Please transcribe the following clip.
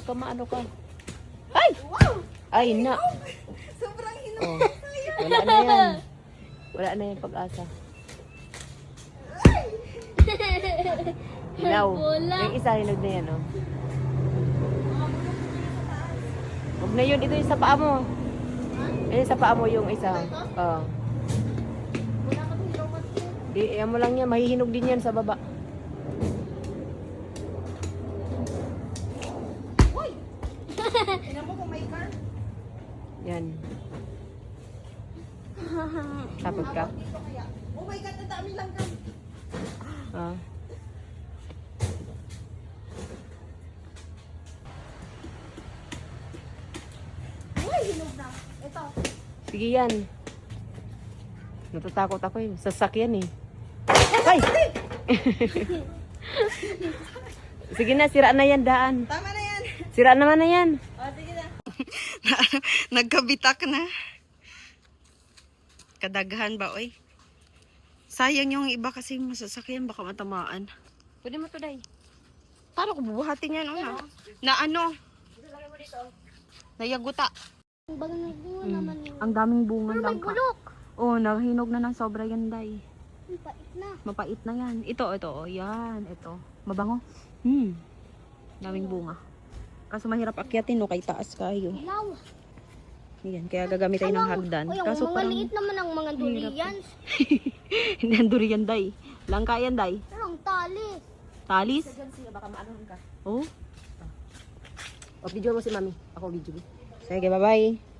Baka maano ka. Ay! Ay, na. Sobrang hinog. Oh. Wala na yan. Wala na yung pag-asa. Hilaw. Yung isa, hinog na yan, oh. Huwag na yun. Ito yung sa paa mo. Ito sa paa mo yung isa. Oh. Di, ayan mo lang yan. Mahihinog din yan sa baba. Tingnan mo kung may car. Yan. Tapos ka? Dito kaya. Oh my God, ang dami lang ka. Ah. Uy, hinog na. Ito. Sige yan. Natatakot ako eh. Sasakyan eh. Ay! Sige na, sira na yan daan. Tama na yan. Sira naman na yan. O, sige na. Nagkabitak na. Kadaghan ba, oy? Sayang yung iba kasi masasakyan, baka matamaan. Pwede mo to, Day. Paano ko bubuhatin yan, una? Na ano? Nayaguta. Ang daming bunga lang ka. Oh, nahinog na ng sobra yan, Day. Mapait na yan. Ito, oh, yan, ito. Mabango. Daming bunga. Kaso mahirap akyatin, no, kay taas kayo. Yan, kaya gagamit tayo ng hagdan. Kaso mga parang liit naman ang mga durians. hindi ang durian, Day. Langka yan, Day. Pero ang talis. Talis? Baka maanohan ka. Oh. O, video mo si Mami. Ako video. Sige, bye-bye.